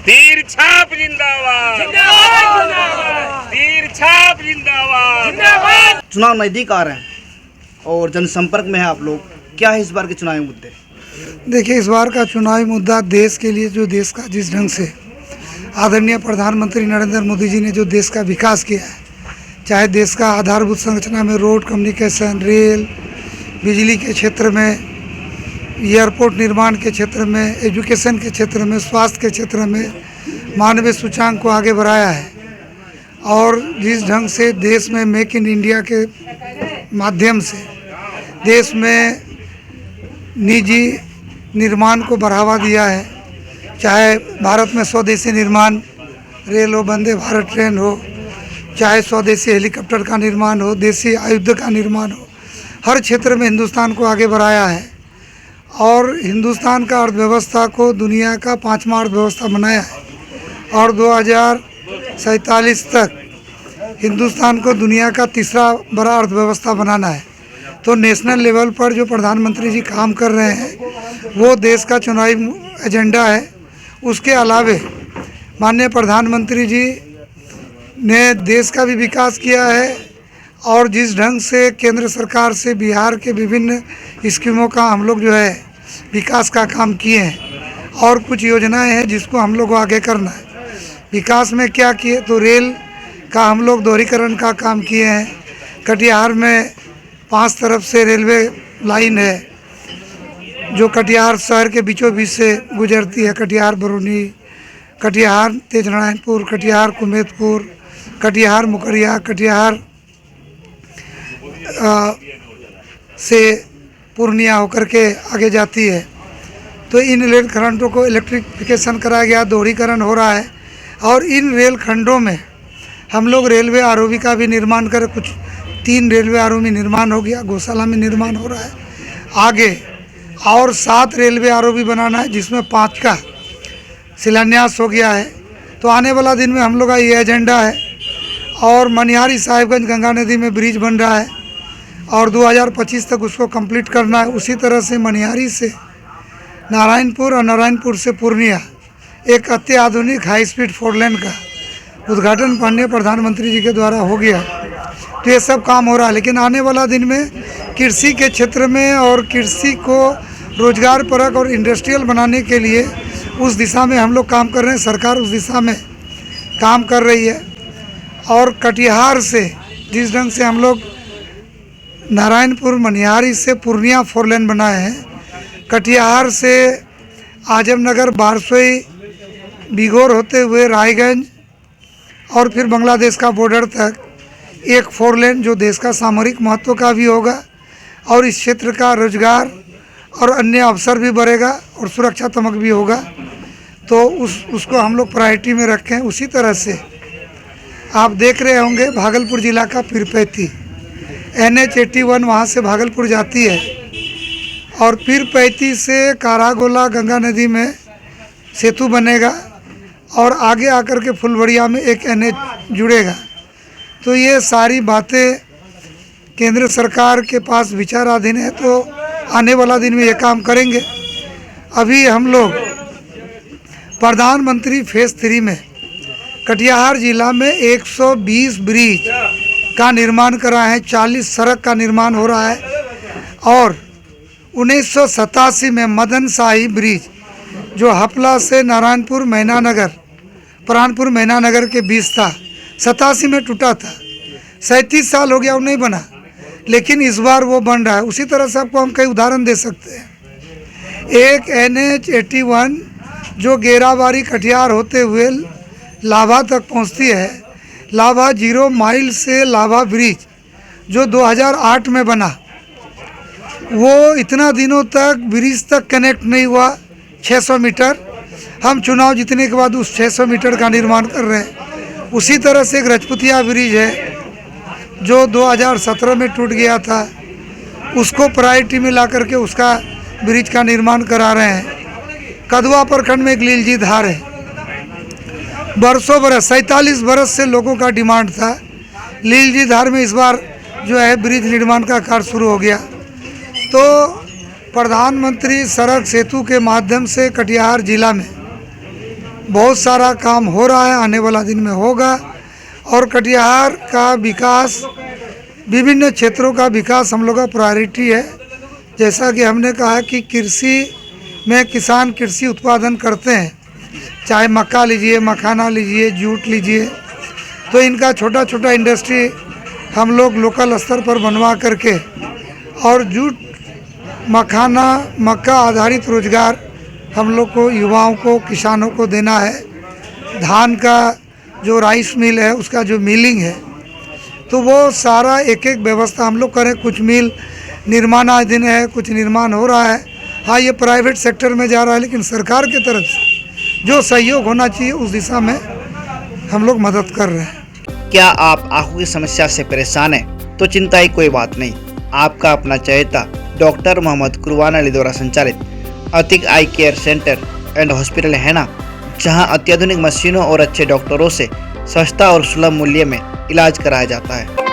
तीर छाप जिंदाबाद, तीर छाप जिंदाबाद। चुनाव नज़दीक आ रहे हैं और जनसंपर्क में है आप लोग, क्या है इस बार के चुनावी मुद्दे? देखिए, इस बार का चुनावी मुद्दा देश के लिए, जो देश का जिस ढंग से आदरणीय प्रधानमंत्री नरेंद्र मोदी जी ने जो देश का विकास किया है, चाहे देश का आधारभूत संरचना में रोड, कम्युनिकेशन, रेल, बिजली के क्षेत्र में, एयरपोर्ट निर्माण के क्षेत्र में, एजुकेशन के क्षेत्र में, स्वास्थ्य के क्षेत्र में मानवीय सूचांक को आगे बढ़ाया है। और जिस ढंग से देश में मेक इन इंडिया के माध्यम से देश में निजी निर्माण को बढ़ावा दिया है, चाहे भारत में स्वदेशी निर्माण रेल हो, वंदे भारत ट्रेन हो, चाहे स्वदेशी हेलीकॉप्टर का निर्माण हो, देसी आयुध का निर्माण हो, हर क्षेत्र में हिंदुस्तान को आगे बढ़ाया है और हिंदुस्तान का अर्थव्यवस्था को दुनिया का 5वां अर्थव्यवस्था बनाया है और 2047 तक हिंदुस्तान को दुनिया का 3रा बड़ा अर्थव्यवस्था बनाना है। तो नेशनल लेवल पर जो प्रधानमंत्री जी काम कर रहे हैं वो देश का चुनावी एजेंडा है। उसके अलावे माननीय प्रधानमंत्री जी ने देश का भी विकास किया है और जिस ढंग से केंद्र सरकार से बिहार के विभिन्न स्कीमों का हम लोग जो है विकास का काम किए हैं और कुछ योजनाएं हैं जिसको हम लोग को आगे करना है। विकास में क्या किए तो रेल का हम लोग दोहरीकरण का काम किए हैं। कटिहार में 5 तरफ से रेलवे लाइन है जो कटिहार शहर के बीचों बीच से गुजरती है। कटिहार बरौनी, कटिहार तेजनारायणपुर, कटिहार कुमेदपुर, कटिहार मुकरिया, कटिहार से पूर्णिया होकर के आगे जाती है। तो इन रेल खंडों को इलेक्ट्रिफिकेशन कराया गया, दोहरीकरण हो रहा है और इन रेल खंडों में हम लोग रेलवे आरओबी का भी निर्माण करें। कुछ 3 रेलवे आरओबी निर्माण हो गया, गौशाला में निर्माण हो रहा है आगे, और 7 रेलवे आरओबी बनाना है जिसमें 5 का शिलान्यास हो गया है। तो आने वाला दिन में हम लोग का ये एजेंडा है। और मनिहारी साहिबगंज गंगा नदी में ब्रिज बन रहा है और 2025 तक उसको कंप्लीट करना है। उसी तरह से मनिहारी से नारायणपुर और नारायणपुर से पूर्णिया एक अत्याधुनिक हाई स्पीड 4 लेन का उद्घाटन माननीय प्रधानमंत्री जी के द्वारा हो गया। तो ये सब काम हो रहा है। लेकिन आने वाला दिन में कृषि के क्षेत्र में और कृषि को रोजगार परक और इंडस्ट्रियल बनाने के लिए उस दिशा में हम लोग काम कर रहे हैं। सरकार उस दिशा में काम कर रही है। और कटिहार से जिस ढंग से हम लोग नारायणपुर मनिहारी से पूर्णिया 4 लेन बनाए हैं, कटिहार से आजमनगर, बारसोई, बिगोर होते हुए रायगंज और फिर बांग्लादेश का बॉर्डर तक एक 4 लेन जो देश का सामरिक महत्व का भी होगा और इस क्षेत्र का रोजगार और अन्य अवसर भी बढ़ेगा और सुरक्षात्मक भी होगा। तो उसको हम लोग प्रायोरिटी में रखें। उसी तरह से आप देख रहे होंगे भागलपुर ज़िला का पीरपैती NH81 वहाँ से भागलपुर जाती है और पीरपैती से कारागोला गंगा नदी में सेतु बनेगा और आगे आकर के फुलवड़िया में एक NH जुड़ेगा। तो ये सारी बातें केंद्र सरकार के पास विचाराधीन है। तो आने वाला दिन में ये काम करेंगे। अभी हम लोग प्रधानमंत्री फेज़ 3 में कटिहार जिला में 120 ब्रिज का निर्माण करा है, 40 सड़क का निर्माण हो रहा है और 1987 में मदन शाही ब्रिज जो हपला से नारायणपुर मैनानगर, प्राणपुर मैनानगर के बीच था, 87 में टूटा था। 37 साल हो गया वो नहीं बना, लेकिन इस बार वो बन रहा है। उसी तरह से आपको हम कई उदाहरण दे सकते हैं। एक NH81 जो गेराबारी कटिहार होते हुए लाभा तक पहुंचती है, लाभा 0 माइल से लाभा ब्रिज जो 2008 में बना, वो इतना दिनों तक ब्रिज तक कनेक्ट नहीं हुआ। 600 मीटर हम चुनाव जीतने के बाद उस 600 मीटर का निर्माण कर रहे हैं। उसी तरह से एक रजपुतिया ब्रिज है जो 2017 में टूट गया था, उसको प्रायोरिटी में ला करके उसका ब्रिज का निर्माण करा रहे हैं। कदवा प्रखंड में एक लीलजी धार है, बरसों बरस 47 बरस से लोगों का डिमांड था। लीलजी धार में इस बार जो है ब्रिज निर्माण का कार्य शुरू हो गया। तो प्रधानमंत्री सड़क सेतु के माध्यम से कटिहार जिला में बहुत सारा काम हो रहा है, आने वाला दिन में होगा। और कटिहार का विकास, विभिन्न क्षेत्रों का विकास हम लोग का प्रायोरिटी है। जैसा कि हमने कहा कि कृषि में किसान कृषि उत्पादन करते हैं, चाहे मक्का लीजिए, मखाना लीजिए, जूट लीजिए, तो इनका छोटा छोटा इंडस्ट्री हम लोग लोकल स्तर पर बनवा करके और जूट मखाना मक्का आधारित रोजगार हम लोग को युवाओं को किसानों को देना है। धान का जो राइस मिल है उसका जो मिलिंग है तो वो सारा एक एक व्यवस्था हम लोग करें। कुछ मिल निर्माणाधीन है, कुछ निर्माण हो रहा है। हाँ, ये प्राइवेट सेक्टर में जा रहा है, लेकिन सरकार की तरफ से जो सहयोग होना चाहिए उस दिशा में हम लोग मदद कर रहे हैं। क्या आप आंखों की समस्या से परेशान हैं? तो चिंता ही कोई बात नहीं। आपका अपना चहेता डॉक्टर मोहम्मद कुरबान अली द्वारा संचालित अतिक आई केयर सेंटर एंड हॉस्पिटल है ना, जहां अत्याधुनिक मशीनों और अच्छे डॉक्टरों से सस्ता और सुलभ मूल्य में इलाज कराया जाता है।